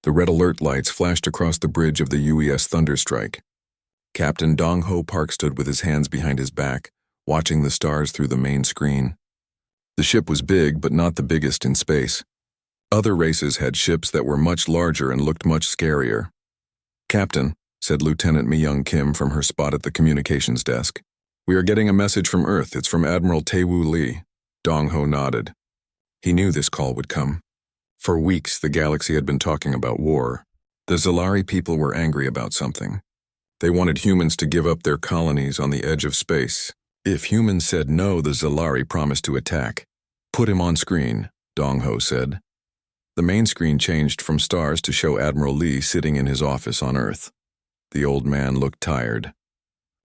The red alert lights flashed across the bridge of the UES Thunderstrike. Captain Dong Ho Park stood with his hands behind his back, watching the stars through the main screen. The ship was big, but not the biggest in space. Other races had ships that were much larger and looked much scarier. "Captain," said Lieutenant Mi-young Kim from her spot at the communications desk, "we are getting a message from Earth. It's from Admiral Tae-woo Lee." Dong Ho nodded. He knew this call would come. For weeks, the galaxy had been talking about war. The Zalari people were angry about something. They wanted humans to give up their colonies on the edge of space. If humans said no, the Zalari promised to attack. "Put him on screen," Dong Ho said. The main screen changed from stars to show Admiral Lee sitting in his office on Earth. The old man looked tired.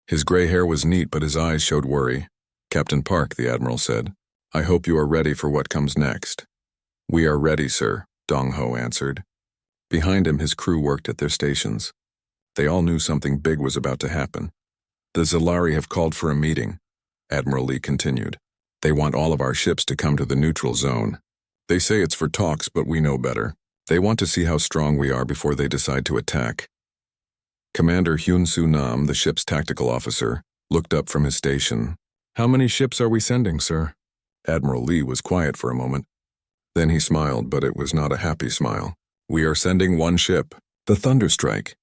His gray hair was neat, but his eyes showed worry. "Captain Park," the Admiral said, "I hope you are ready for what comes next." "We are ready, sir," Dong Ho answered. Behind him, his crew worked at their stations. They all knew something big was about to happen. "The Zalari have called for a meeting," Admiral Lee continued. "They want all of our ships to come to the neutral zone. They say it's for talks, but we know better. They want to see how strong we are before they decide to attack." Commander Hyun-Soo Nam, the ship's tactical officer, looked up from his station. "How many ships are we sending, sir?" Admiral Lee was quiet for a moment. Then he smiled, but it was not a happy smile. "We are sending one ship, the Thunderstrike."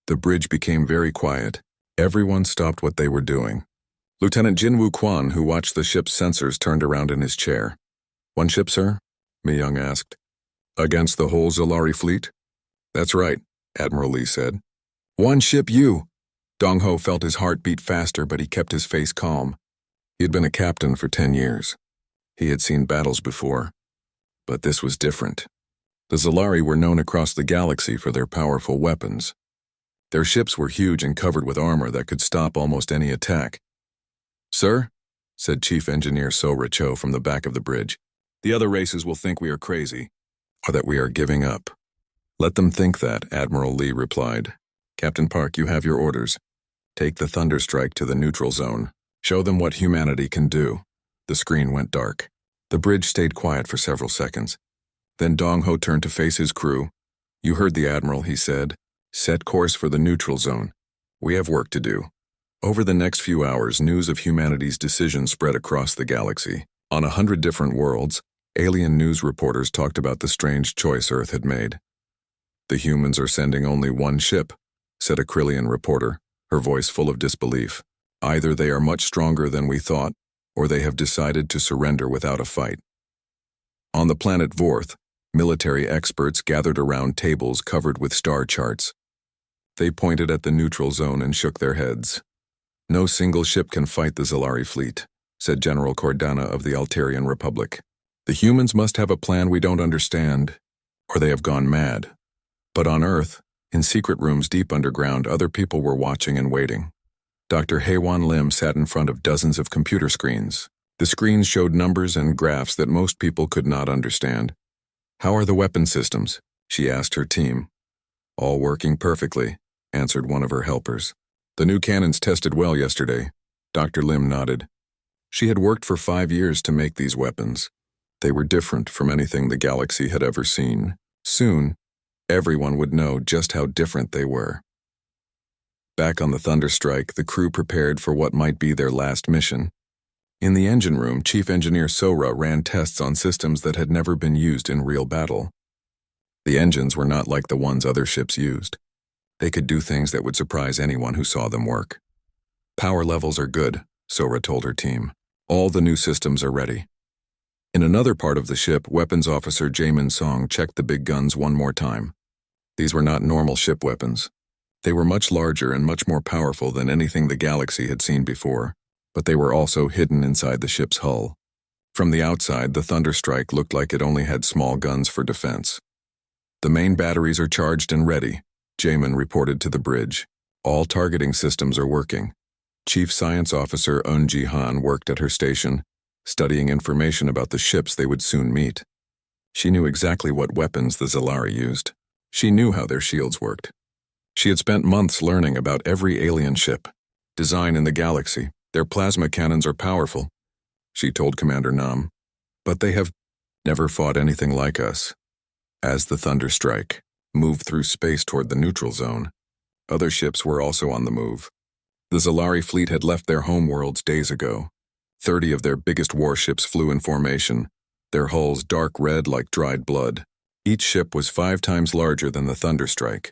The bridge became very quiet. Everyone stopped what they were doing. Lieutenant Jinwoo Kwan, who watched the ship's sensors, turned around in his chair. "One ship, sir?" Mi-young asked. "Against the whole Zalari fleet?" "That's right," Admiral Lee said. "One ship, you!" Dong Ho felt his heart beat faster, but he kept his face calm. He had been a captain for 10 years. He had seen battles before. But this was different. The Zalari were known across the galaxy for their powerful weapons. Their ships were huge and covered with armor that could stop almost any attack. "Sir," said Chief Engineer So-ra Cho from the back of the bridge, "the other races will think we are crazy, or that we are giving up." "Let them think that," Admiral Lee replied. "Captain Park, you have your orders. Take the Thunderstrike to the neutral zone. Show them what humanity can do." The screen went dark. The bridge stayed quiet for several seconds. Then Dong Ho turned to face his crew. "You heard the Admiral," he said. "Set course for the neutral zone. We have work to do." Over the next few hours, news of humanity's decision spread across the galaxy. On 100 different worlds, alien news reporters talked about the strange choice Earth had made. "The humans are sending only one ship," said a Krillian reporter, her voice full of disbelief. "Either they are much stronger than we thought, or they have decided to surrender without a fight." On the planet Vorth, military experts gathered around tables covered with star charts. They pointed at the neutral zone and shook their heads. "No single ship can fight the Zalari fleet," said General Cordana of the Altarian Republic. "The humans must have a plan we don't understand, or they have gone mad." But on Earth, in secret rooms deep underground, other people were watching and waiting. Dr. Haewon Lim sat in front of dozens of computer screens. The screens showed numbers and graphs that most people could not understand. "How are the weapon systems?" she asked her team. "All working perfectly," answered one of her helpers. "The new cannons tested well yesterday." Dr. Lim nodded. She had worked for 5 years to make these weapons. They were different from anything the galaxy had ever seen. Soon, everyone would know just how different they were. Back on the Thunderstrike, the crew prepared for what might be their last mission. In the engine room, Chief Engineer So-ra ran tests on systems that had never been used in real battle. The engines were not like the ones other ships used. They could do things that would surprise anyone who saw them work. "Power levels are good," So-ra told her team. "All the new systems are ready." In another part of the ship, Weapons Officer Jaemin Song checked the big guns one more time. These were not normal ship weapons. They were much larger and much more powerful than anything the galaxy had seen before, but they were also hidden inside the ship's hull. From the outside, the Thunderstrike looked like it only had small guns for defense. "The main batteries are charged and ready," Jaemin reported to the bridge. "All targeting systems are working." Chief Science Officer Eun Ji-han worked at her station, studying information about the ships they would soon meet. She knew exactly what weapons the Zalari used. She knew how their shields worked. She had spent months learning about every alien ship, design in the galaxy. "Their plasma cannons are powerful," she told Commander Nam, "but they have never fought anything like us." As the Thunderstrike moved through space toward the neutral zone. Other ships were also on the move. The Zalari fleet had left their homeworlds days ago. 30 of their biggest warships flew in formation, their hulls dark red like dried blood. Each ship was 5 times larger than the Thunderstrike.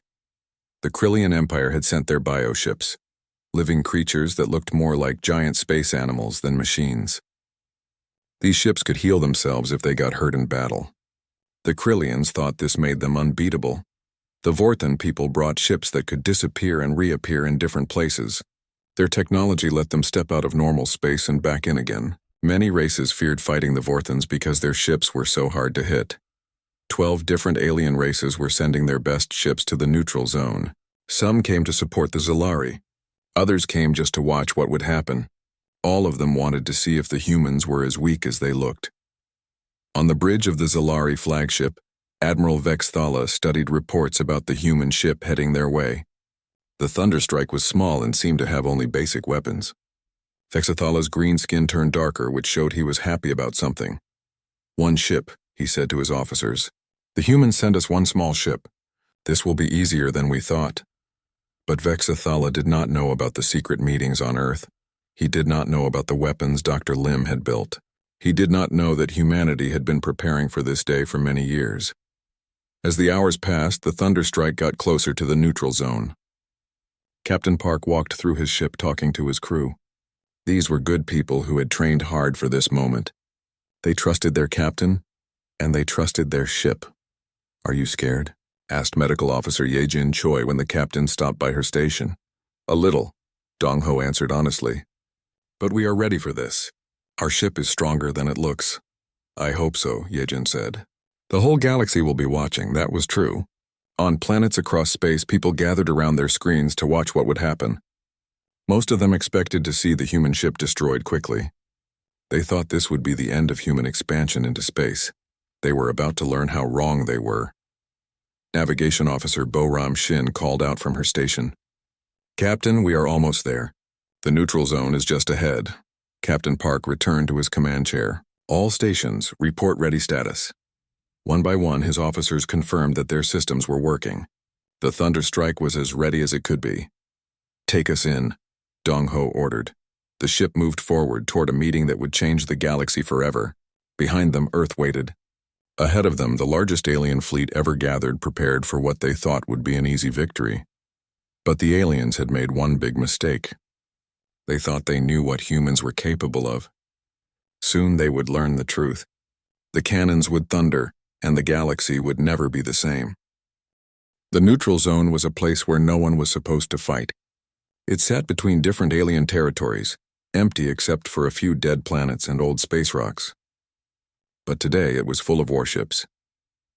The Krillian Empire had sent their bioships, living creatures that looked more like giant space animals than machines. These ships could heal themselves if they got hurt in battle. The Krillians thought this made them unbeatable. The Vorthan people brought ships that could disappear and reappear in different places. Their technology let them step out of normal space and back in again. Many races feared fighting the Vorthans because their ships were so hard to hit. 12 different alien races were sending their best ships to the neutral zone. Some came to support the Zalari. Others came just to watch what would happen. All of them wanted to see if the humans were as weak as they looked. On the bridge of the Zalari flagship, Admiral Vex Thala studied reports about the human ship heading their way. The Thunderstrike was small and seemed to have only basic weapons. Vexathala's green skin turned darker, which showed he was happy about something. "One ship," he said to his officers. "The humans sent us one small ship. This will be easier than we thought." But Vexathala did not know about the secret meetings on Earth. He did not know about the weapons Dr. Lim had built. He did not know that humanity had been preparing for this day for many years. As the hours passed, the Thunderstrike got closer to the neutral zone. Captain Park walked through his ship talking to his crew. These were good people who had trained hard for this moment. They trusted their captain, and they trusted their ship. "Are you scared?" asked Medical Officer Yejin Choi when the captain stopped by her station. "A little," Dong Ho answered honestly. "But we are ready for this. Our ship is stronger than it looks." "I hope so," Yejin said. The whole galaxy will be watching, that was true. On planets across space, people gathered around their screens to watch what would happen. Most of them expected to see the human ship destroyed quickly. They thought this would be the end of human expansion into space. They were about to learn how wrong they were. Navigation Officer Bo-Ram Shin called out from her station. "Captain, we are almost there. The neutral zone is just ahead." Captain Park returned to his command chair. "All stations, report ready status." One by one, his officers confirmed that their systems were working. The Thunderstrike was as ready as it could be. "Take us in," Dong Ho ordered. The ship moved forward toward a meeting that would change the galaxy forever. Behind them, Earth waited. Ahead of them, the largest alien fleet ever gathered prepared for what they thought would be an easy victory. But the aliens had made one big mistake. They thought they knew what humans were capable of. Soon they would learn the truth. The cannons would thunder, and the galaxy would never be the same. The neutral zone was a place where no one was supposed to fight. It sat between different alien territories, empty except for a few dead planets and old space rocks. But today it was full of warships.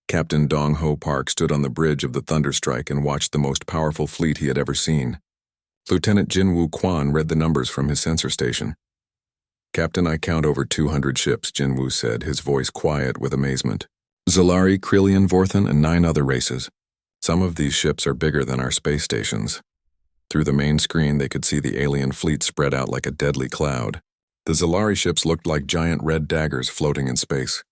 Captain Dong Ho Park stood on the bridge of the Thunderstrike and watched the most powerful fleet he had ever seen. Lieutenant Jinwoo Quan read the numbers from his sensor station. "Captain, I count over 200 ships," Jinwoo said, his voice quiet with amazement. "Zalari, Krillian, Vorthan, and 9 other races. Some of these ships are bigger than our space stations." Through the main screen, they could see the alien fleet spread out like a deadly cloud. The Zalari ships looked like giant red daggers floating in space.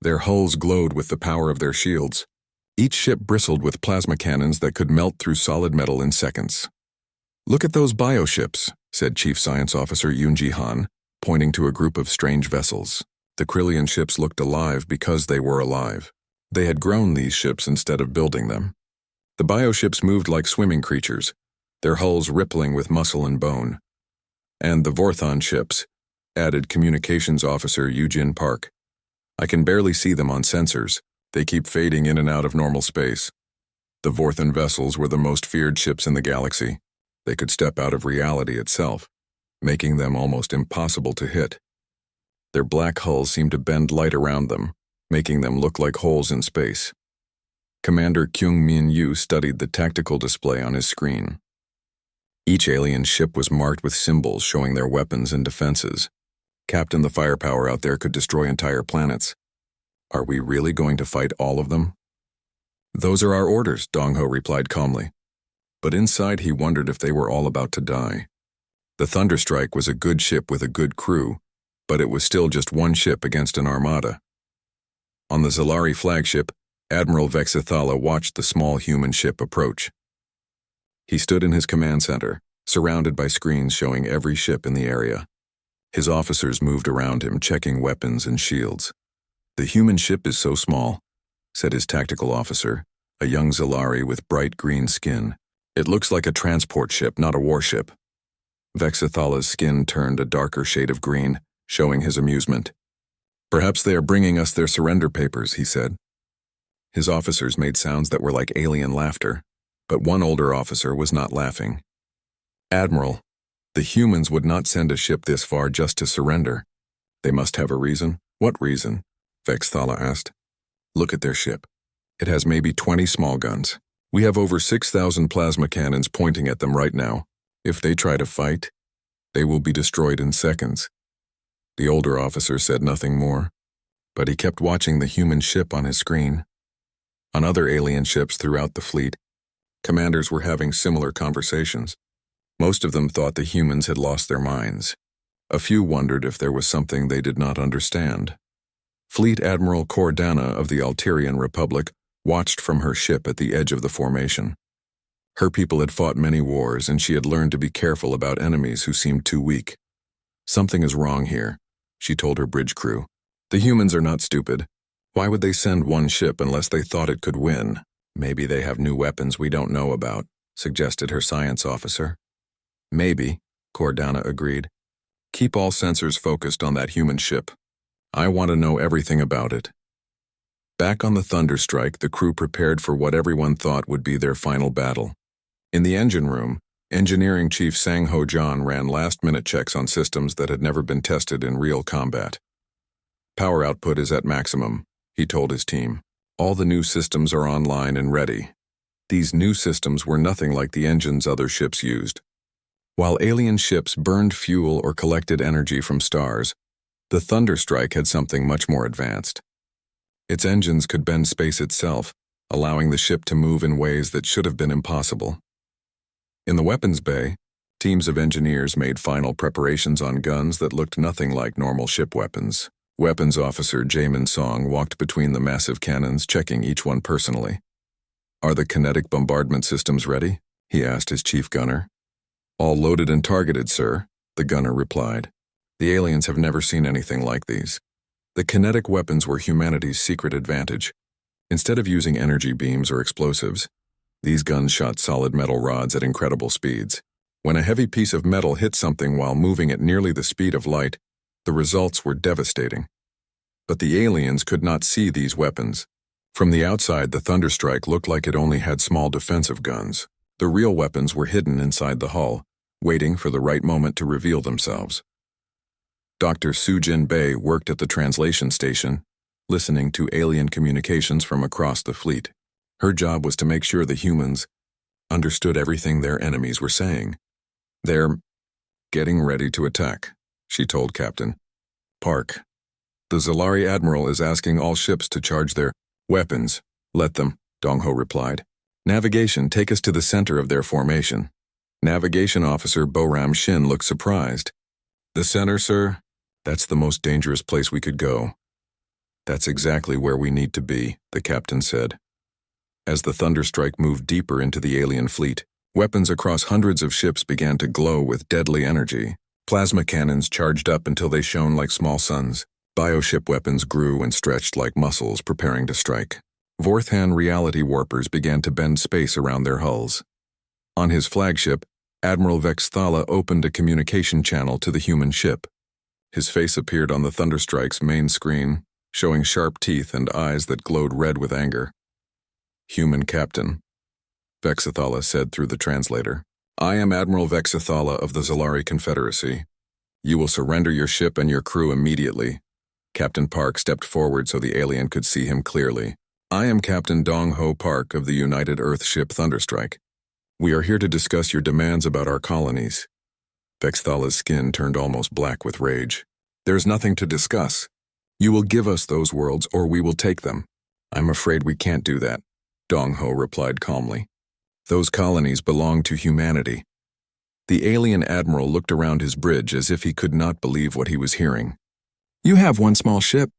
Their hulls glowed with the power of their shields. Each ship bristled with plasma cannons that could melt through solid metal in seconds. "Look at those bioships," said Chief Science Officer Yoon Han, pointing to a group of strange vessels. The Krillian ships looked alive because they were alive. They had grown these ships instead of building them. The bioships moved like swimming creatures, their hulls rippling with muscle and bone. "And the Vorthan ships," added Communications Officer Eugene Park. "I can barely see them on sensors. They keep fading in and out of normal space." The Vorthan vessels were the most feared ships in the galaxy. They could step out of reality itself, making them almost impossible to hit. Their black hulls seemed to bend light around them, making them look like holes in space. Commander Kyung Min Yu studied the tactical display on his screen. Each alien ship was marked with symbols showing their weapons and defenses. "Captain, the firepower out there could destroy entire planets. Are we really going to fight all of them?" "Those are our orders," Dong Ho replied calmly. But inside he wondered if they were all about to die. The Thunderstrike was a good ship with a good crew, but it was still just one ship against an armada. On the Zalari flagship, Admiral Vexithala watched the small human ship approach. He stood in his command center, surrounded by screens showing every ship in the area. His officers moved around him, checking weapons and shields. "The human ship is so small," said his tactical officer, a young Zalari with bright green skin. "It looks like a transport ship, not a warship." Vexithala's skin turned a darker shade of green, showing his amusement. "Perhaps they are bringing us their surrender papers," he said. His officers made sounds that were like alien laughter, but one older officer was not laughing. "Admiral, the humans would not send a ship this far just to surrender. They must have a reason." "What reason?" Vexithala asked. "Look at their ship. It has maybe 20 small guns. We have over 6,000 plasma cannons pointing at them right now. If they try to fight, they will be destroyed in seconds." The older officer said nothing more, but he kept watching the human ship on his screen. On other alien ships throughout the fleet, commanders were having similar conversations. Most of them thought the humans had lost their minds. A few wondered if there was something they did not understand. Fleet Admiral Cordana of the Alterian Republic watched from her ship at the edge of the formation. Her people had fought many wars, and she had learned to be careful about enemies who seemed too weak. "Something is wrong here," she told her bridge crew. "The humans are not stupid. Why would they send one ship unless they thought it could win?" "Maybe they have new weapons we don't know about," suggested her science officer. "Maybe," Cordana agreed. "Keep all sensors focused on that human ship. I want to know everything about it." Back on the Thunderstrike, the crew prepared for what everyone thought would be their final battle. In the engine room, Engineering Chief Sang Ho John ran last-minute checks on systems that had never been tested in real combat. "Power output is at maximum," he told his team. "All the new systems are online and ready." These new systems were nothing like the engines other ships used. While alien ships burned fuel or collected energy from stars, the Thunderstrike had something much more advanced. Its engines could bend space itself, allowing the ship to move in ways that should have been impossible. In the weapons bay, teams of engineers made final preparations on guns that looked nothing like normal ship weapons. Weapons Officer Jamin Song walked between the massive cannons, checking each one personally. "Are the kinetic bombardment systems ready?" he asked his chief gunner. "All loaded and targeted, sir," the gunner replied. "The aliens have never seen anything like these." The kinetic weapons were humanity's secret advantage. Instead of using energy beams or explosives, these guns shot solid metal rods at incredible speeds. When a heavy piece of metal hit something while moving at nearly the speed of light, the results were devastating. But the aliens could not see these weapons. From the outside, the Thunderstrike looked like it only had small defensive guns. The real weapons were hidden inside the hull, waiting for the right moment to reveal themselves. Dr. Sujin Bei worked at the translation station, listening to alien communications from across the fleet. Her job was to make sure the humans understood everything their enemies were saying. "They're getting ready to attack," she told Captain Park. "The Zalari Admiral is asking all ships to charge their weapons." "Let them," Dongho replied. "Navigation, take us to the center of their formation." Navigation Officer Boram Shin looked surprised. "The center, sir? That's the most dangerous place we could go." "That's exactly where we need to be," the captain said. As the Thunderstrike moved deeper into the alien fleet, weapons across hundreds of ships began to glow with deadly energy. Plasma cannons charged up until they shone like small suns. Bioship weapons grew and stretched like muscles, preparing to strike. Vorthan reality warpers began to bend space around their hulls. On his flagship, Admiral Vexthala opened a communication channel to the human ship. His face appeared on the Thunderstrike's main screen, showing sharp teeth and eyes that glowed red with anger. "Human Captain," Vexithala said through the translator. "I am Admiral Vexithala of the Zalari Confederacy. You will surrender your ship and your crew immediately." Captain Park stepped forward so the alien could see him clearly. "I am Captain Dong Ho Park of the United Earth ship Thunderstrike. We are here to discuss your demands about our colonies." Vexthala's skin turned almost black with rage. "There's nothing to discuss. You will give us those worlds or we will take them." "I'm afraid we can't do that," Dong Ho replied calmly. "Those colonies belong to humanity." The alien admiral looked around his bridge as if he could not believe what he was hearing. "You have one small ship.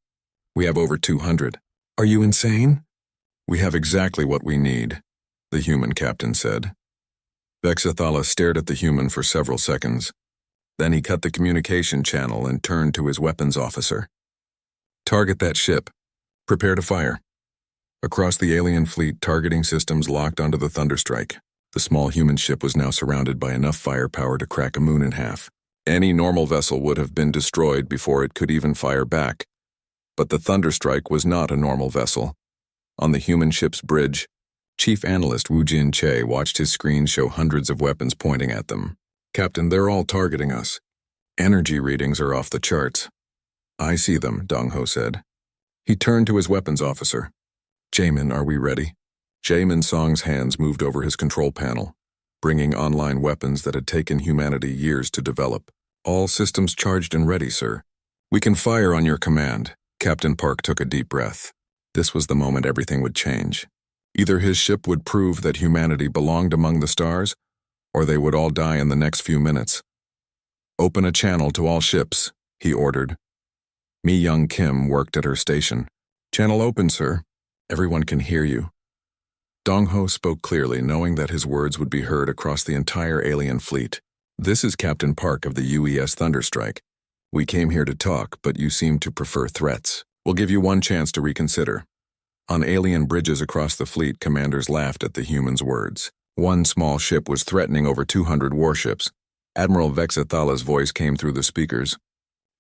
We have over 200. Are you insane?" We have exactly what we need, the human captain said. Vexathala stared at the human for several seconds. Then he cut the communication channel and turned to his weapons officer. Target that ship. Prepare to fire. Across the alien fleet, targeting systems locked onto the Thunderstrike. The small human ship was now surrounded by enough firepower to crack a moon in half. Any normal vessel would have been destroyed before it could even fire back. But the Thunderstrike was not a normal vessel. On the human ship's bridge, Chief Analyst Wu Jin Che watched his screen show hundreds of weapons pointing at them. Captain, they're all targeting us. Energy readings are off the charts. I see them, Dong Ho said. He turned to his weapons officer. Jamin, are we ready? Jamin Song's hands moved over his control panel, bringing online weapons that had taken humanity years to develop. All systems charged and ready, sir. We can fire on your command. Captain Park took a deep breath. This was the moment everything would change. Either his ship would prove that humanity belonged among the stars, or they would all die in the next few minutes. Open a channel to all ships, he ordered. Mi Young Kim worked at her station. Channel open, sir. Everyone can hear you. Dong Ho spoke clearly, knowing that his words would be heard across the entire alien fleet. This is Captain Park of the UES Thunderstrike. We came here to talk, but you seem to prefer threats. We'll give you one chance to reconsider. On alien bridges across the fleet, commanders laughed at the humans' words. One small ship was threatening over 200 warships. Admiral Vexathala's voice came through the speakers.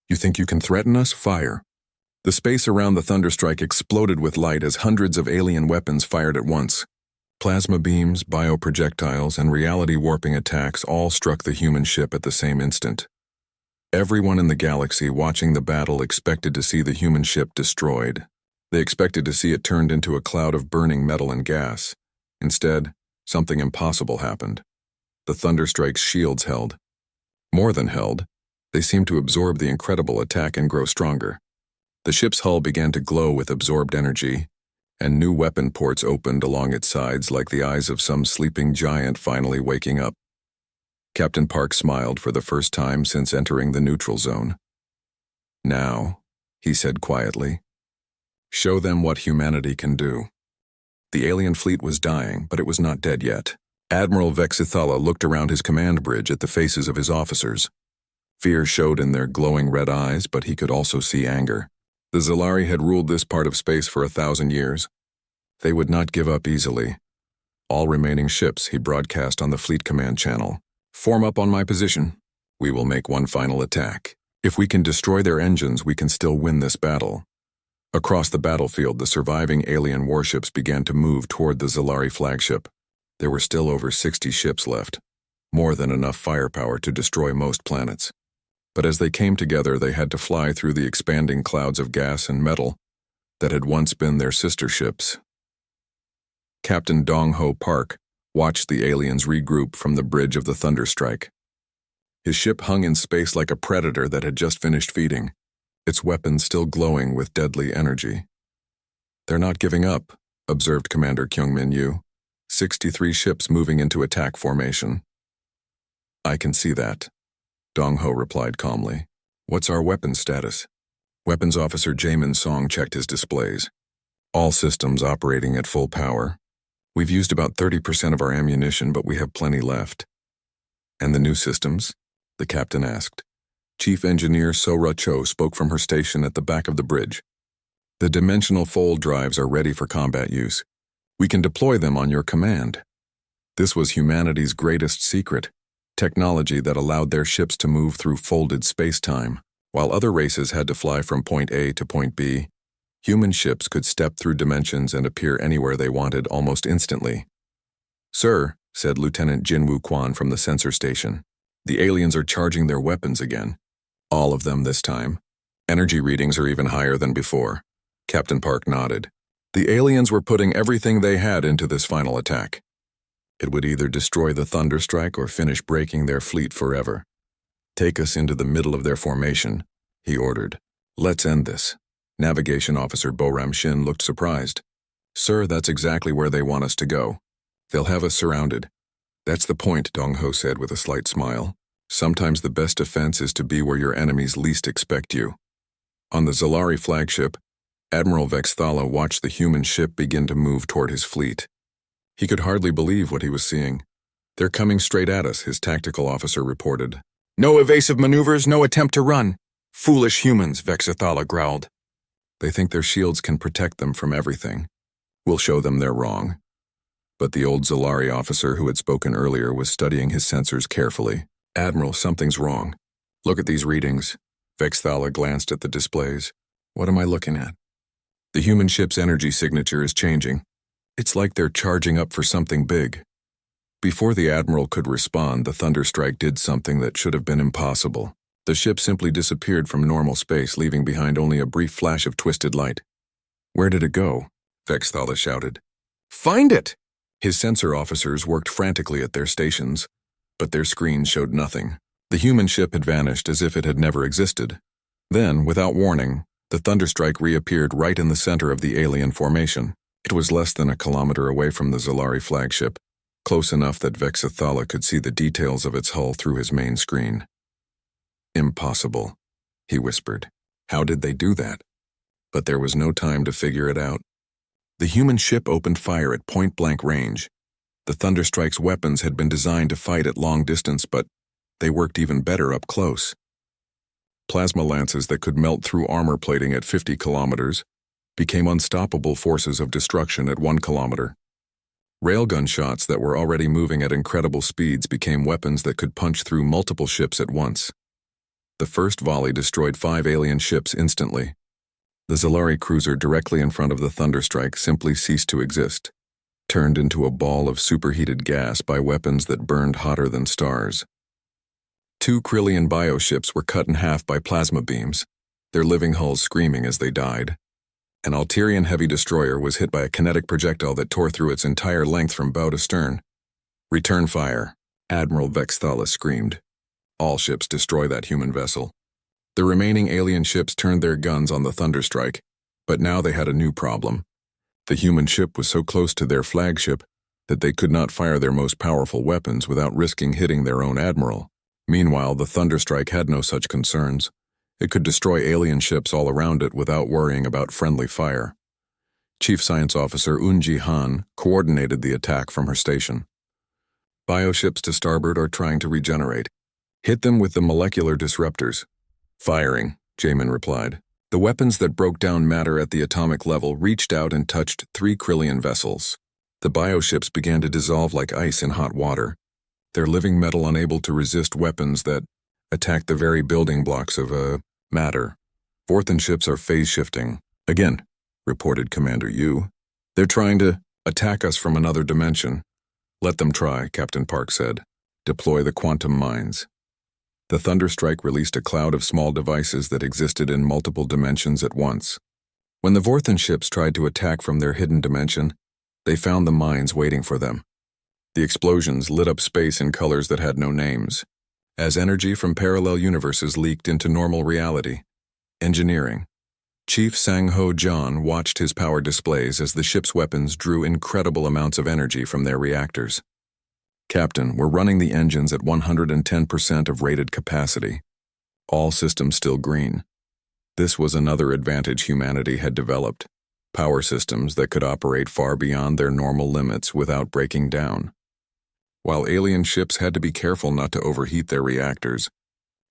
You think you can threaten us? Fire. The space around the Thunderstrike exploded with light as hundreds of alien weapons fired at once. Plasma beams, bioprojectiles, and reality-warping attacks all struck the human ship at the same instant. Everyone in the galaxy watching the battle expected to see the human ship destroyed. They expected to see it turned into a cloud of burning metal and gas. Instead, something impossible happened. The Thunderstrike's shields held. More than held, they seemed to absorb the incredible attack and grow stronger. The ship's hull began to glow with absorbed energy, and new weapon ports opened along its sides like the eyes of some sleeping giant finally waking up. Captain Park smiled for the first time since entering the neutral zone. Now, he said quietly, show them what humanity can do. The alien fleet was dying, but it was not dead yet. Admiral Vexathala looked around his command bridge at the faces of his officers. Fear showed in their glowing red eyes, but he could also see anger. The Zalari had ruled this part of space for 1,000 years. They would not give up easily. All remaining ships, he broadcast on the fleet command channel. Form up on my position. We will make one final attack. If we can destroy their engines, we can still win this battle. Across the battlefield, the surviving alien warships began to move toward the Zalari flagship. There were still over 60 ships left, more than enough firepower to destroy most planets. But as they came together, they had to fly through the expanding clouds of gas and metal that had once been their sister ships. Captain Dong Ho Park watched the aliens regroup from the bridge of the Thunderstrike. His ship hung in space like a predator that had just finished feeding, its weapons still glowing with deadly energy. They're not giving up, observed Commander Kyungmin Yu. 63 ships moving into attack formation. I can see that, Dong Ho replied calmly. What's our weapons status? Weapons Officer Jamin Song checked his displays. All systems operating at full power. We've used about 30% of our ammunition, but we have plenty left. And the new systems? The captain asked. Chief Engineer Sora Cho spoke from her station at the back of the bridge. The dimensional fold drives are ready for combat use. We can deploy them on your command. This was humanity's greatest secret, technology that allowed their ships to move through folded space-time. While other races had to fly from point A to point B, human ships could step through dimensions and appear anywhere they wanted almost instantly. Sir, said Lieutenant Jinwoo Kwan from the sensor station, the aliens are charging their weapons again. All of them this time. Energy readings are even higher than before. Captain Park nodded. The aliens were putting everything they had into this final attack. It would either destroy the Thunderstrike or finish breaking their fleet forever. Take us into the middle of their formation, he ordered. Let's end this. Navigation Officer Boram Shin looked surprised. Sir, that's exactly where they want us to go. They'll have us surrounded. That's the point, Dong Ho said with a slight smile. Sometimes the best defense is to be where your enemies least expect you. On the Zalari flagship, Admiral Vexthala watched the human ship begin to move toward his fleet. He could hardly believe what he was seeing. "They're coming straight at us," his tactical officer reported. "No evasive maneuvers, no attempt to run. Foolish humans," Vexthala growled. "They think their shields can protect them from everything. We'll show them they're wrong." But the old Zalari officer who had spoken earlier was studying his sensors carefully. "Admiral, something's wrong. Look at these readings." Vexthala glanced at the displays. "What am I looking at?" "The human ship's energy signature is changing. It's like they're charging up for something big." Before the Admiral could respond, the thunderstrike did something that should have been impossible. The ship simply disappeared from normal space, leaving behind only a brief flash of twisted light. "Where did it go?" Vexthala shouted. "Find it!" His sensor officers worked frantically at their stations, but their screens showed nothing. The human ship had vanished as if it had never existed. Then, without warning, the thunderstrike reappeared right in the center of the alien formation. It was less than a kilometer away from the Zalari flagship, close enough that Vexthala could see the details of its hull through his main screen. "Impossible," he whispered. "How did they do that?" But there was no time to figure it out. The human ship opened fire at point-blank range. The thunderstrike's weapons had been designed to fight at long distance, but they worked even better up close. Plasma lances that could melt through armor plating at 50 kilometers became unstoppable forces of destruction at 1 kilometer. Railgun shots that were already moving at incredible speeds became weapons that could punch through multiple ships at once. The first volley destroyed 5 alien ships instantly. The Zalari cruiser directly in front of the thunderstrike simply ceased to exist, turned into a ball of superheated gas by weapons that burned hotter than stars. 2 Krillian bioships were cut in half by plasma beams, their living hulls screaming as they died. An Alterian heavy destroyer was hit by a kinetic projectile that tore through its entire length from bow to stern. "Return fire," Admiral Vexthala screamed. "All ships destroy that human vessel." The remaining alien ships turned their guns on the thunderstrike, but now they had a new problem. The human ship was so close to their flagship that they could not fire their most powerful weapons without risking hitting their own admiral. Meanwhile, the thunderstrike had no such concerns. It could destroy alien ships all around it without worrying about friendly fire. Chief Science Officer Unji Han coordinated the attack from her station. "Bioships to starboard are trying to regenerate. Hit them with the molecular disruptors." "Firing," Jamin replied. The weapons that broke down matter at the atomic level reached out and touched 3 Krillian vessels. The bioships began to dissolve like ice in hot water, their living metal unable to resist weapons that attacked the very building blocks of matter. "Vorthan ships are phase shifting. Again," reported Commander Yu. "They're trying to attack us from another dimension." "Let them try," Captain Park said. "Deploy the quantum mines." The thunderstrike released a cloud of small devices that existed in multiple dimensions at once. When the Vorthan ships tried to attack from their hidden dimension, they found the mines waiting for them. The explosions lit up space in colors that had no names, as energy from parallel universes leaked into normal reality. Engineering. Chief Sang-Ho John watched his power displays as the ship's weapons drew incredible amounts of energy from their reactors. "Captain, we're running the engines at 110% of rated capacity. All systems still green." This was another advantage humanity had developed: power systems that could operate far beyond their normal limits without breaking down. While alien ships had to be careful not to overheat their reactors,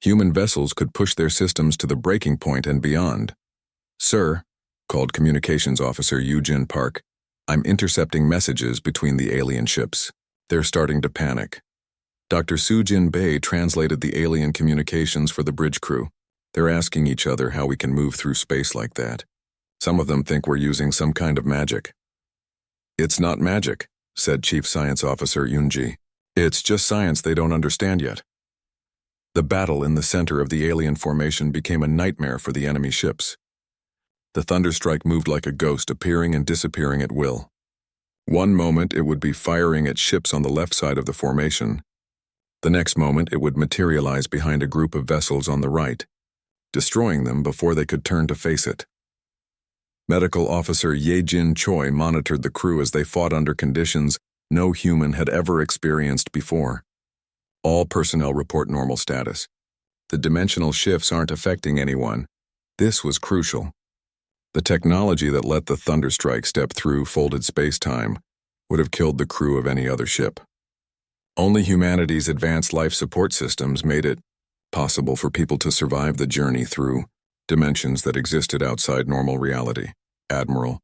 human vessels could push their systems to the breaking point and beyond. "Sir," called Communications Officer Eugene Park, "I'm intercepting messages between the alien ships. They're starting to panic." Dr. Sujin Bei translated the alien communications for the bridge crew. "They're asking each other how we can move through space like that. Some of them think we're using some kind of magic." "It's not magic," said Chief Science Officer Yunji. "It's just science they don't understand yet." The battle in the center of the alien formation became a nightmare for the enemy ships. The thunderstrike moved like a ghost, appearing and disappearing at will. One moment it would be firing at ships on the left side of the formation. The next moment it would materialize behind a group of vessels on the right, destroying them before they could turn to face it. Medical Officer Ye-Jin Choi monitored the crew as they fought under conditions no human had ever experienced before. "All personnel report normal status. The dimensional shifts aren't affecting anyone." This was crucial. The technology that let the Thunderstrike step through folded space-time would have killed the crew of any other ship. Only humanity's advanced life support systems made it possible for people to survive the journey through dimensions that existed outside normal reality. Admiral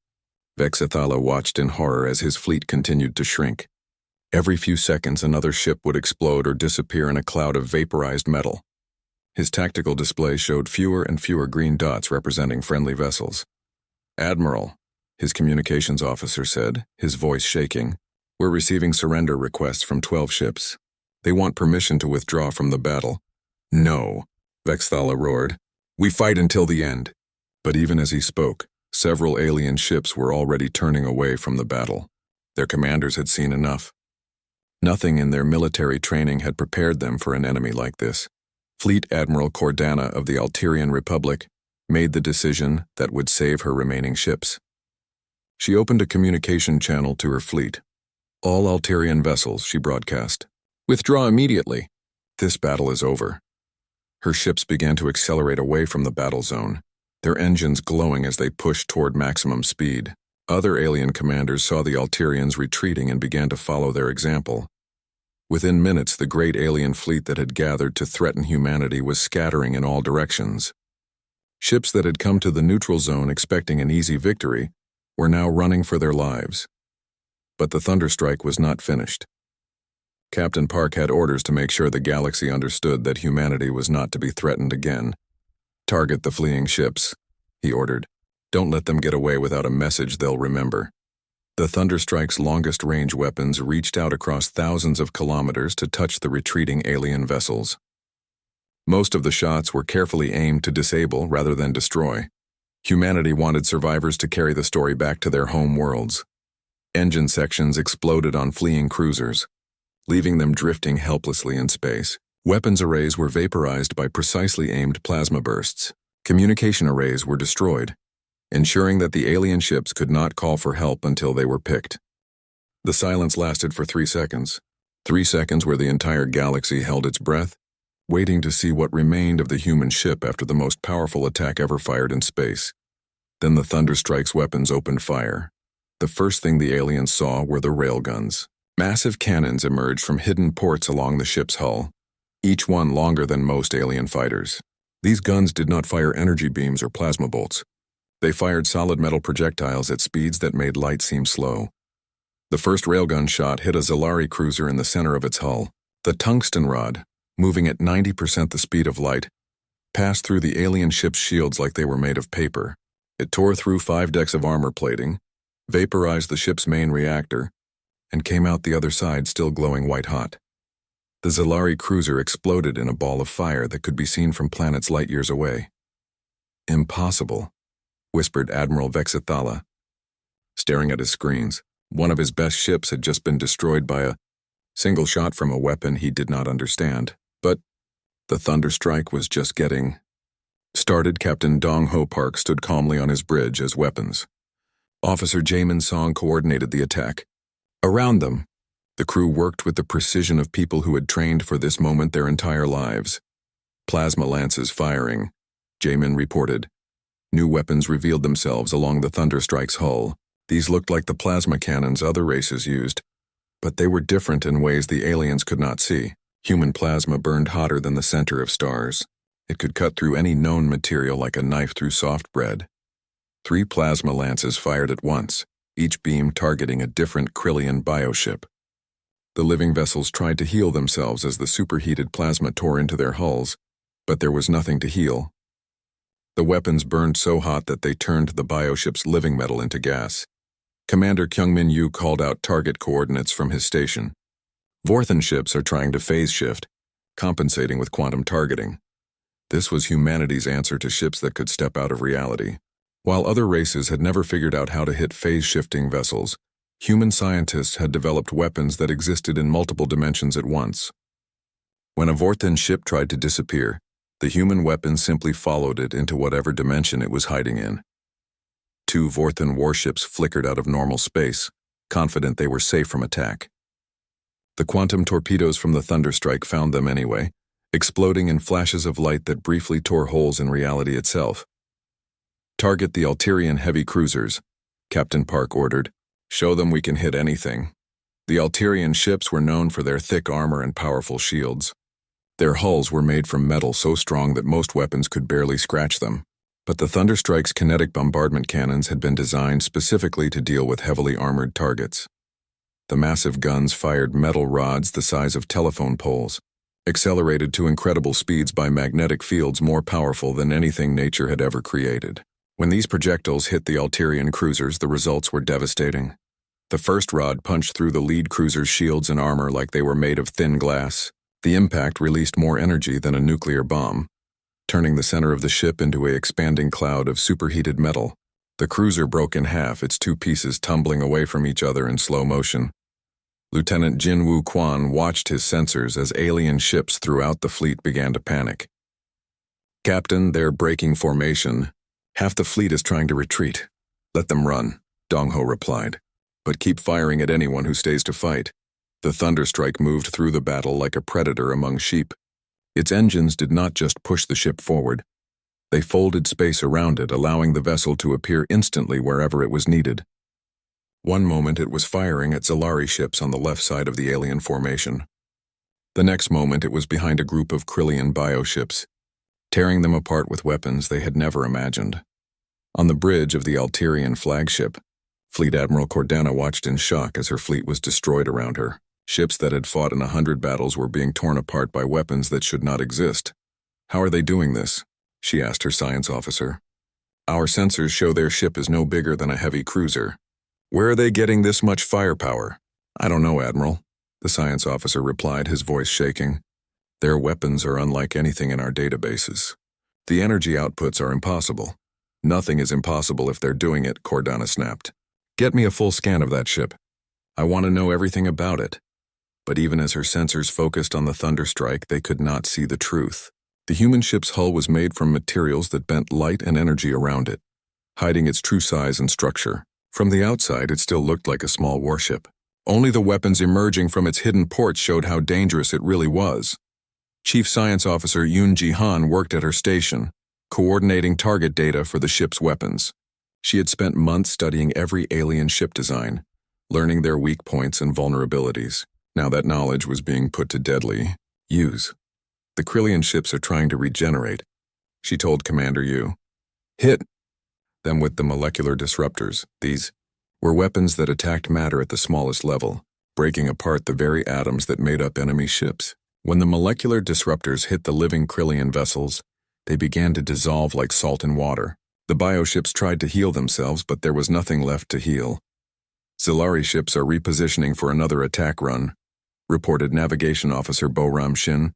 Vexathala watched in horror as his fleet continued to shrink. Every few seconds, another ship would explode or disappear in a cloud of vaporized metal. His tactical display showed fewer and fewer green dots representing friendly vessels. "Admiral," his communications officer said, his voice shaking, "we're receiving surrender requests from 12 ships. They want permission to withdraw from the battle." "No," Vexathala roared. "We fight until the end." But even as he spoke, several alien ships were already turning away from the battle. Their commanders had seen enough. Nothing in their military training had prepared them for an enemy like this. Fleet Admiral Cordana of the Alterian Republic made the decision that would save her remaining ships. She opened a communication channel to her fleet. "All Alterian vessels," she broadcast, "withdraw immediately. This battle is over." Her ships began to accelerate away from the battle zone, their engines glowing as they pushed toward maximum speed. Other alien commanders saw the Alterians retreating and began to follow their example. Within minutes, the great alien fleet that had gathered to threaten humanity was scattering in all directions. Ships that had come to the neutral zone expecting an easy victory were now running for their lives. But the Thunderstrike was not finished. Captain Park had orders to make sure the galaxy understood that humanity was not to be threatened again. "Target the fleeing ships," he ordered. "Don't let them get away without a message they'll remember." The Thunderstrike's longest-range weapons reached out across thousands of kilometers to touch the retreating alien vessels. Most of the shots were carefully aimed to disable rather than destroy. Humanity wanted survivors to carry the story back to their home worlds. Engine sections exploded on fleeing cruisers, leaving them drifting helplessly in space. Weapons arrays were vaporized by precisely aimed plasma bursts. Communication arrays were destroyed, ensuring that the alien ships could not call for help until they were picked. The silence lasted for 3 seconds. 3 seconds where the entire galaxy held its breath, waiting to see what remained of the human ship after the most powerful attack ever fired in space. Then the Thunderstrike's weapons opened fire. The first thing the aliens saw were the railguns. Massive cannons emerged from hidden ports along the ship's hull, each one longer than most alien fighters. These guns did not fire energy beams or plasma bolts. They fired solid metal projectiles at speeds that made light seem slow. The first railgun shot hit a Zalari cruiser in the center of its hull. The tungsten rod, moving at 90% the speed of light, passed through the alien ship's shields like they were made of paper. It tore through 5 decks of armor plating, vaporized the ship's main reactor, and came out the other side still glowing white-hot. The Zalari cruiser exploded in a ball of fire that could be seen from planets light years away. "Impossible," whispered Admiral Vexathala, staring at his screens. One of his best ships had just been destroyed by a single shot from a weapon he did not understand. But the Thunderstrike was just getting started. Captain Dong Ho Park stood calmly on his bridge as weapons. Officer Jamin Song coordinated the attack. Around them, the crew worked with the precision of people who had trained for this moment their entire lives. "Plasma lances firing," Jamin reported. New weapons revealed themselves along the Thunderstrike's hull. These looked like the plasma cannons other races used, but they were different in ways the aliens could not see. Human plasma burned hotter than the center of stars. It could cut through any known material like a knife through soft bread. 3 plasma lances fired at once, each beam targeting a different Krillian bioship. The living vessels tried to heal themselves as the superheated plasma tore into their hulls, but there was nothing to heal. The weapons burned so hot that they turned the bioship's living metal into gas. Commander Kyungmin Yu called out target coordinates from his station. Vorthan ships are trying to phase shift, compensating with quantum targeting. This was humanity's answer to ships that could step out of reality. While other races had never figured out how to hit phase-shifting vessels, human scientists had developed weapons that existed in multiple dimensions at once. When a Vorthan ship tried to disappear, the human weapon simply followed it into whatever dimension it was hiding in. 2 Vorthan warships flickered out of normal space, confident they were safe from attack. The quantum torpedoes from the Thunderstrike found them anyway, exploding in flashes of light that briefly tore holes in reality itself. Target the Alterian heavy cruisers, Captain Park ordered. Show them we can hit anything. The Alterian ships were known for their thick armor and powerful shields. Their hulls were made from metal so strong that most weapons could barely scratch them. But the Thunderstrike's kinetic bombardment cannons had been designed specifically to deal with heavily armored targets. The massive guns fired metal rods the size of telephone poles, accelerated to incredible speeds by magnetic fields more powerful than anything nature had ever created. When these projectiles hit the Alterian cruisers, the results were devastating. The first rod punched through the lead cruiser's shields and armor like they were made of thin glass. The impact released more energy than a nuclear bomb, turning the center of the ship into an expanding cloud of superheated metal. The cruiser broke in half, its two pieces tumbling away from each other in slow motion. Lieutenant Jinwoo Quan watched his sensors as alien ships throughout the fleet began to panic. "Captain, they're breaking formation. Half the fleet is trying to retreat. Let them run," Dong Ho replied. "But keep firing at anyone who stays to fight." The Thunderstrike moved through the battle like a predator among sheep. Its engines did not just push the ship forward. They folded space around it, allowing the vessel to appear instantly wherever it was needed. One moment it was firing at Zalari ships on the left side of the alien formation. The next moment it was behind a group of Krillian bioships, tearing them apart with weapons they had never imagined. On the bridge of the Alterian flagship, Fleet Admiral Cordana watched in shock as her fleet was destroyed around her. Ships that had fought in 100 battles were being torn apart by weapons that should not exist. "How are they doing this?" she asked her science officer. "Our sensors show their ship is no bigger than a heavy cruiser. Where are they getting this much firepower?" "I don't know, Admiral," the science officer replied, his voice shaking. "Their weapons are unlike anything in our databases. The energy outputs are impossible." "Nothing is impossible if they're doing it," Cordana snapped. "Get me a full scan of that ship. I want to know everything about it." But even as her sensors focused on the Thunderstrike, they could not see the truth. The human ship's hull was made from materials that bent light and energy around it, hiding its true size and structure. From the outside, it still looked like a small warship. Only the weapons emerging from its hidden ports showed how dangerous it really was. Chief Science Officer Yoon Ji-han worked at her station, coordinating target data for the ship's weapons. She had spent months studying every alien ship design, learning their weak points and vulnerabilities. Now that knowledge was being put to deadly use. "The Krillian ships are trying to regenerate," she told Commander Yu. "Hit them with the molecular disruptors. These were weapons that attacked matter at the smallest level, breaking apart the very atoms that made up enemy ships. When the molecular disruptors hit the living Krillian vessels, they began to dissolve like salt in water. The bioships tried to heal themselves, but there was nothing left to heal. Zalari ships are repositioning for another attack run," reported Navigation Officer Bo-Ram Shin.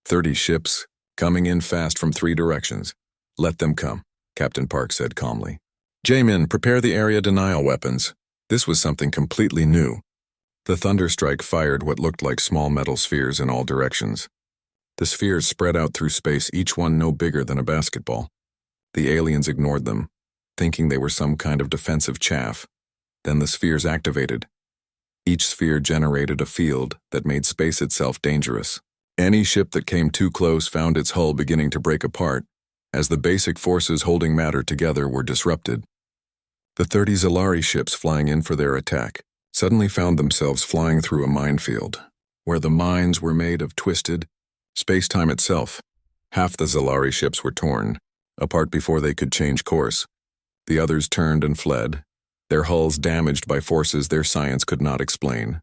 30 ships, coming in fast from 3 directions. "Let them come," Captain Park said calmly. "Jaemin, prepare the area denial weapons." This was something completely new. The Thunderstrike fired what looked like small metal spheres in all directions. The spheres spread out through space, each one no bigger than a basketball. The aliens ignored them, thinking they were some kind of defensive chaff. Then the spheres activated. Each sphere generated a field that made space itself dangerous. Any ship that came too close found its hull beginning to break apart, as the basic forces holding matter together were disrupted. The 30 Zalari ships flying in for their attack suddenly found themselves flying through a minefield, where the mines were made of twisted space-time itself. Half the Zalari ships were torn apart before they could change course. The others turned and fled, their hulls damaged by forces their science could not explain.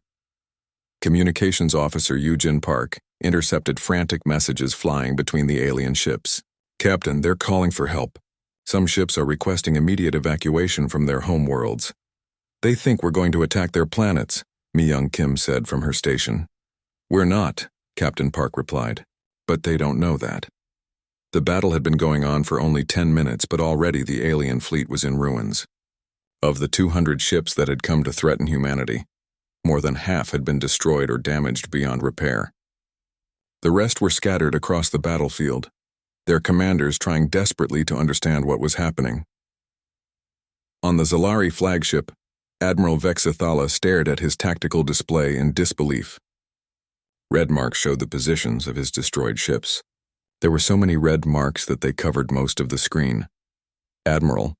Communications Officer Eugene Park intercepted frantic messages flying between the alien ships. "Captain, they're calling for help. Some ships are requesting immediate evacuation from their home worlds. They think we're going to attack their planets," Mi-young Kim said from her station. "We're not," Captain Park replied. "But they don't know that." The battle had been going on for only 10 minutes, but already the alien fleet was in ruins. Of the 200 ships that had come to threaten humanity, more than half had been destroyed or damaged beyond repair. The rest were scattered across the battlefield, their commanders trying desperately to understand what was happening. On the Zalari flagship, Admiral Vexithala stared at his tactical display in disbelief. Red marks showed the positions of his destroyed ships. There were so many red marks that they covered most of the screen. "Admiral,"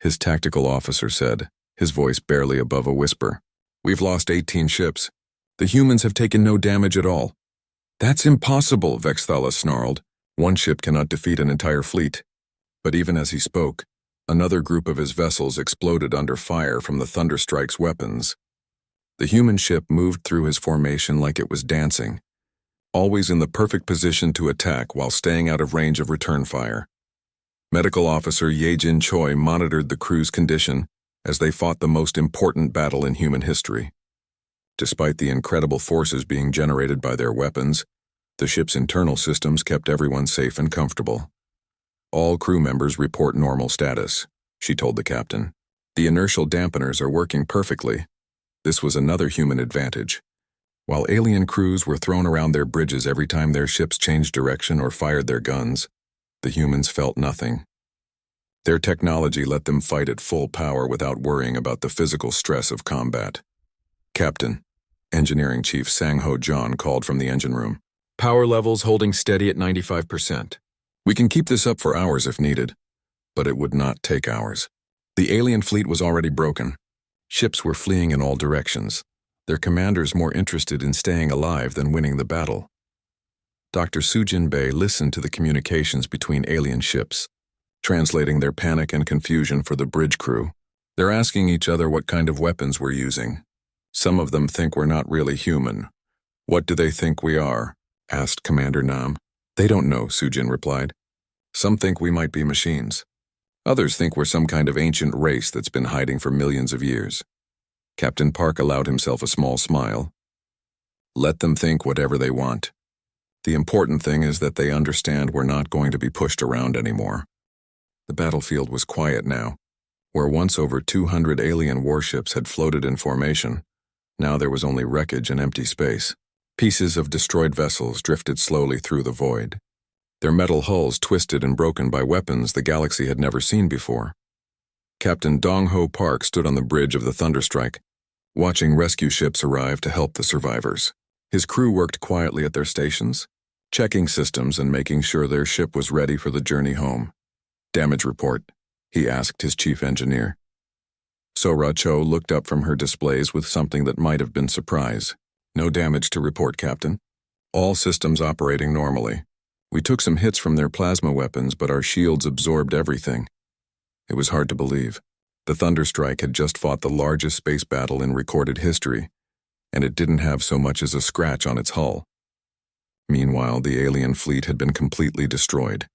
his tactical officer said, his voice barely above a whisper. "We've lost 18 ships. The humans have taken no damage at all." "That's impossible," Vexthala snarled. "One ship cannot defeat an entire fleet." But even as he spoke, another group of his vessels exploded under fire from the Thunderstrike's weapons. The human ship moved through his formation like it was dancing, always in the perfect position to attack while staying out of range of return fire. Medical Officer Yejin Choi monitored the crew's condition as they fought the most important battle in human history. Despite the incredible forces being generated by their weapons, the ship's internal systems kept everyone safe and comfortable. "All crew members report normal status," she told the captain. "The inertial dampeners are working perfectly." This was another human advantage. While alien crews were thrown around their bridges every time their ships changed direction or fired their guns, the humans felt nothing. Their technology let them fight at full power without worrying about the physical stress of combat. "Captain," Engineering Chief Sang-Ho John called from the engine room. "Power levels holding steady at 95%. We can keep this up for hours if needed." But it would not take hours. The alien fleet was already broken. Ships were fleeing in all directions, their commanders more interested in staying alive than winning the battle. Dr. Sujin Bei listened to the communications between alien ships, translating their panic and confusion for the bridge crew. They're asking each other what kind of weapons we're using. Some of them think we're not really human. "What do they think we are?" asked Commander Nam. "They don't know," Sujin replied. "Some think we might be machines. Others think we're some kind of ancient race that's been hiding for millions of years." Captain Park allowed himself a small smile. "Let them think whatever they want. The important thing is that they understand we're not going to be pushed around anymore." The battlefield was quiet now. Where once over 200 alien warships had floated in formation, now there was only wreckage and empty space. Pieces of destroyed vessels drifted slowly through the void, their metal hulls twisted and broken by weapons the galaxy had never seen before. Captain Dong-Ho Park stood on the bridge of the Thunderstrike, watching rescue ships arrive to help the survivors. His crew worked quietly at their stations, checking systems and making sure their ship was ready for the journey home. "Damage report," he asked his chief engineer. Sora Cho looked up from her displays with something that might have been surprise. "No damage to report, Captain. All systems operating normally. We took some hits from their plasma weapons, but our shields absorbed everything." It was hard to believe. The Thunderstrike had just fought the largest space battle in recorded history, and it didn't have so much as a scratch on its hull. Meanwhile, the alien fleet had been completely destroyed.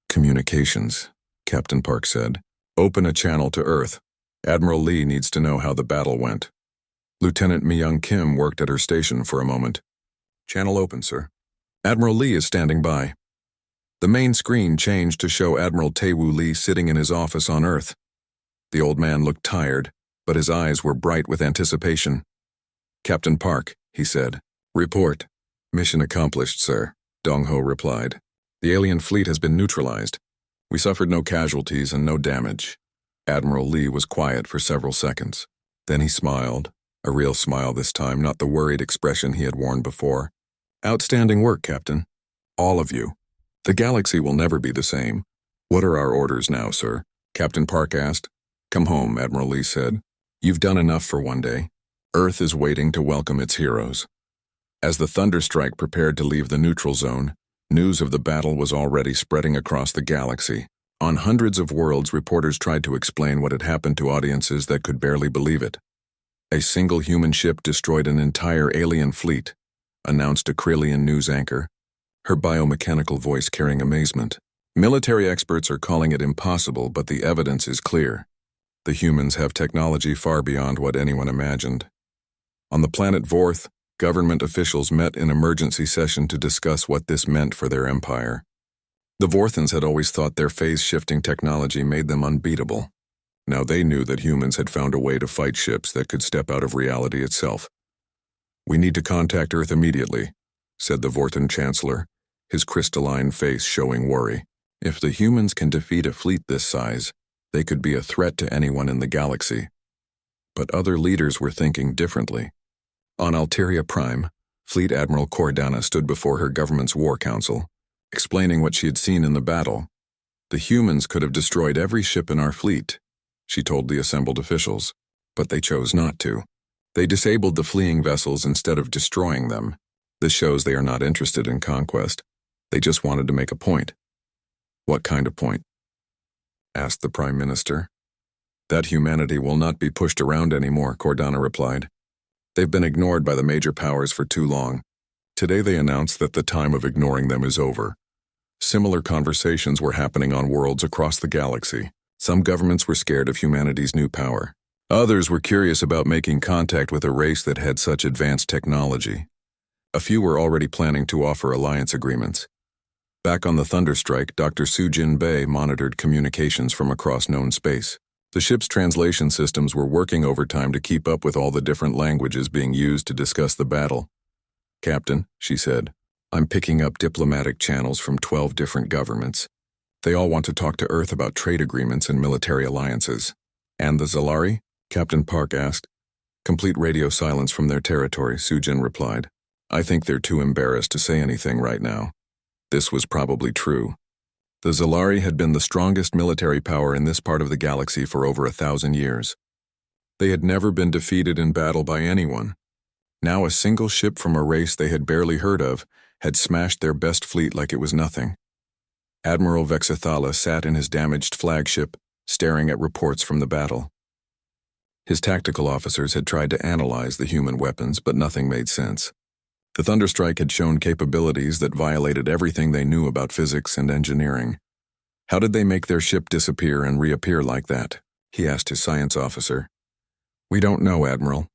"Communications," Captain Park said. "Open a channel to Earth. Admiral Lee needs to know how the battle went." Lieutenant Myung Kim worked at her station for a moment. "Channel open, sir." "Admiral Lee is standing by." The main screen changed to show Admiral Tae-Woo Lee sitting in his office on Earth. The old man looked tired, but his eyes were bright with anticipation. "Captain Park," he said. "Report." "Mission accomplished, sir," Dong-Ho replied. "The alien fleet has been neutralized. We suffered no casualties and no damage." Admiral Lee was quiet for several seconds. Then he smiled, a real smile this time, not the worried expression he had worn before. "Outstanding work, Captain. All of you. The galaxy will never be the same." "What are our orders now, sir?" Captain Park asked. "Come home," Admiral Lee said. "You've done enough for one day. Earth is waiting to welcome its heroes." As the Thunderstrike prepared to leave the neutral zone, news of the battle was already spreading across the galaxy. On hundreds of worlds, reporters tried to explain what had happened to audiences that could barely believe it. "A single human ship destroyed an entire alien fleet," announced a Krillian news anchor, her biomechanical voice carrying amazement. "Military experts are calling it impossible, but the evidence is clear. The humans have technology far beyond what anyone imagined." On the planet Vorth, government officials met in emergency session to discuss what this meant for their empire. The Vorthans had always thought their phase-shifting technology made them unbeatable. Now they knew that humans had found a way to fight ships that could step out of reality itself. "We need to contact Earth immediately," said the Vorthan Chancellor, his crystalline face showing worry. "If the humans can defeat a fleet this size, they could be a threat to anyone in the galaxy." But other leaders were thinking differently. On Alteria Prime, Fleet Admiral Cordana stood before her government's war council, explaining what she had seen in the battle. "The humans could have destroyed every ship in our fleet. she told the assembled officials. But they chose not to. They disabled the fleeing vessels instead of destroying them. This shows they are not interested in conquest. They just wanted to make a point. What kind of point? Asked the Prime Minister. That humanity will not be pushed around anymore, Cordana replied. They've been ignored by the major powers for too long. Today they announced that the time of ignoring them is over. Similar conversations were happening on worlds across the galaxy. Some governments were scared of humanity's new power. Others were curious about making contact with a race that had such advanced technology. A few were already planning to offer alliance agreements. Back on the Thunderstrike, Dr. Sujin Bei monitored communications from across known space. The ship's translation systems were working overtime to keep up with all the different languages being used to discuss the battle. Captain, she said, I'm picking up diplomatic channels from 12 different governments. They all want to talk to Earth about trade agreements and military alliances. And the Zalari? Captain Park asked. Complete radio silence from their territory, Sujin replied. I think they're too embarrassed to say anything right now. This was probably true. The Zalari had been the strongest military power in this part of the galaxy for over 1,000 years. They had never been defeated in battle by anyone. Now a single ship from a race they had barely heard of had smashed their best fleet like it was nothing. Admiral Vexathala sat in his damaged flagship, staring at reports from the battle. His tactical officers had tried to analyze the human weapons, but nothing made sense. The Thunderstrike had shown capabilities that violated everything they knew about physics and engineering. How did they make their ship disappear and reappear like that? He asked his science officer. We don't know, Admiral,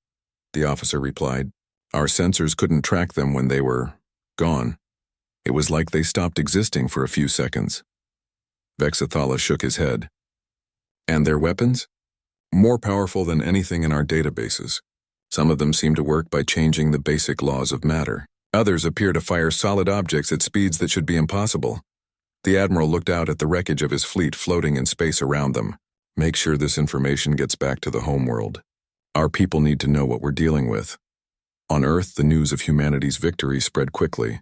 the officer replied. Our sensors couldn't track them when they were gone. It was like they stopped existing for a few seconds. Vexathala shook his head. And their weapons? More powerful than anything in our databases. Some of them seem to work by changing the basic laws of matter. Others appear to fire solid objects at speeds that should be impossible. The Admiral looked out at the wreckage of his fleet floating in space around them. Make sure this information gets back to the homeworld. Our people need to know what we're dealing with. On Earth, the news of humanity's victory spread quickly.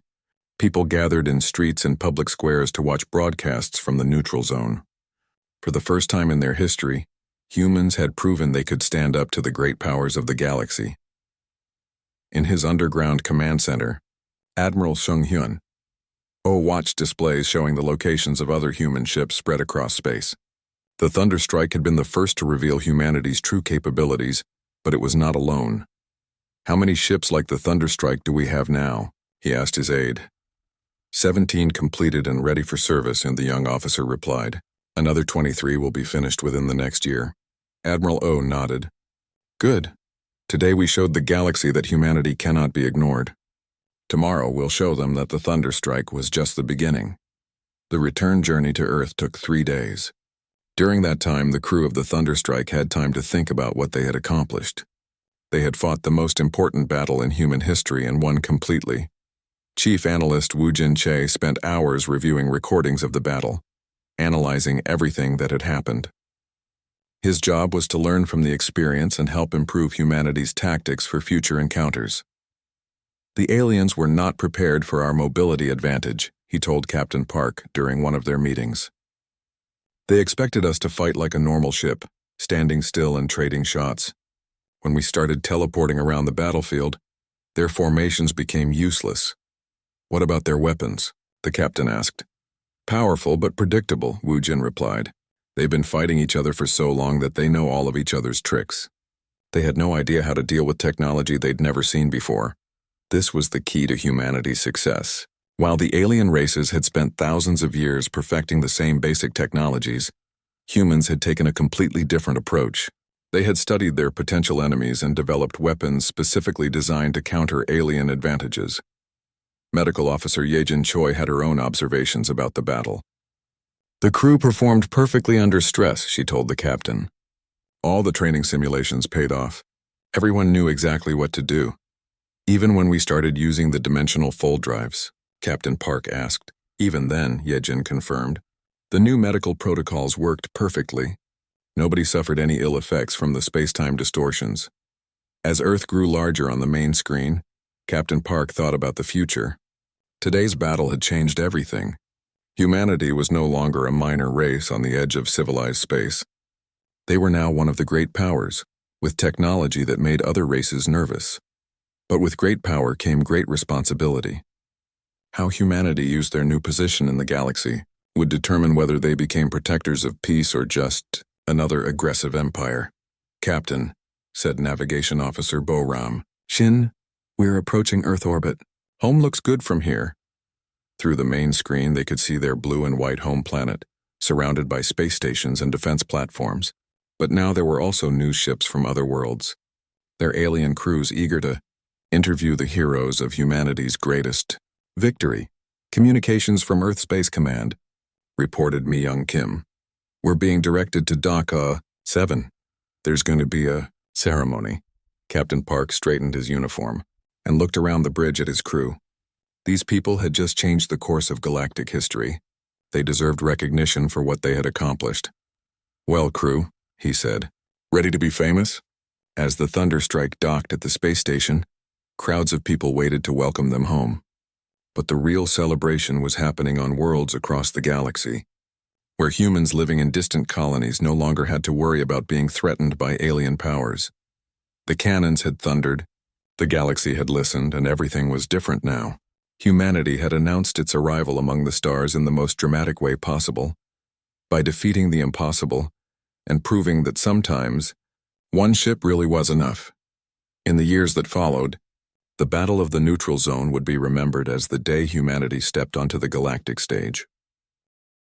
People gathered in streets and public squares to watch broadcasts from the neutral zone. For the first time in their history, humans had proven they could stand up to the great powers of the galaxy. In his underground command center, Admiral Sung Hyun watched displays showing the locations of other human ships spread across space. The Thunderstrike had been the first to reveal humanity's true capabilities, but it was not alone. How many ships like the Thunderstrike do we have now? He asked his aide. 17 completed and ready for service, and the young officer replied. Another 23 will be finished within the next year. Admiral O nodded. Good. Today we showed the galaxy that humanity cannot be ignored. Tomorrow we'll show them that the Thunderstrike was just the beginning. The return journey to Earth took 3 days. During that time, the crew of the Thunderstrike had time to think about what they had accomplished. They had fought the most important battle in human history and won completely. Chief Analyst Wu Jin-che spent hours reviewing recordings of the battle, analyzing everything that had happened. His job was to learn from the experience and help improve humanity's tactics for future encounters. The aliens were not prepared for our mobility advantage, he told Captain Park during one of their meetings. They expected us to fight like a normal ship, standing still and trading shots. When we started teleporting around the battlefield, their formations became useless. What about their weapons? The captain asked. Powerful but predictable, Wu Jin replied. They've been fighting each other for so long that they know all of each other's tricks. They had no idea how to deal with technology they'd never seen before. This was the key to humanity's success. While the alien races had spent thousands of years perfecting the same basic technologies, humans had taken a completely different approach. They had studied their potential enemies and developed weapons specifically designed to counter alien advantages. Medical Officer Yejin Choi had her own observations about the battle. The crew performed perfectly under stress, she told the captain. All the training simulations paid off. Everyone knew exactly what to do. Even when we started using the dimensional fold drives, Captain Park asked. Even then, Yejin confirmed. The new medical protocols worked perfectly. Nobody suffered any ill effects from the space-time distortions. As Earth grew larger on the main screen, Captain Park thought about the future. Today's battle had changed everything. Humanity was no longer a minor race on the edge of civilized space. They were now one of the great powers, with technology that made other races nervous. But with great power came great responsibility. How humanity used their new position in the galaxy would determine whether they became protectors of peace or just another aggressive empire. "Captain," said Navigation Officer Boram, "Shin, we're approaching Earth orbit. Home looks good from here." Through the main screen, they could see their blue and white home planet, surrounded by space stations and defense platforms. But now there were also news ships from other worlds, their alien crews eager to interview the heroes of humanity's greatest victory. "Communications from Earth Space Command," reported Mi-young Kim. "We're being directed to Dock 7. There's going to be a ceremony." Captain Park straightened his uniform and looked around the bridge at his crew. These people had just changed the course of galactic history. They deserved recognition for what they had accomplished. "Well, crew," he said, "ready to be famous?" As the Thunderstrike docked at the space station, crowds of people waited to welcome them home. But the real celebration was happening on worlds across the galaxy, where humans living in distant colonies no longer had to worry about being threatened by alien powers. The cannons had thundered, the galaxy had listened, and everything was different now. Humanity had announced its arrival among the stars in the most dramatic way possible, by defeating the impossible and proving that sometimes one ship really was enough. In the years that followed, the Battle of the Neutral Zone would be remembered as the day humanity stepped onto the galactic stage.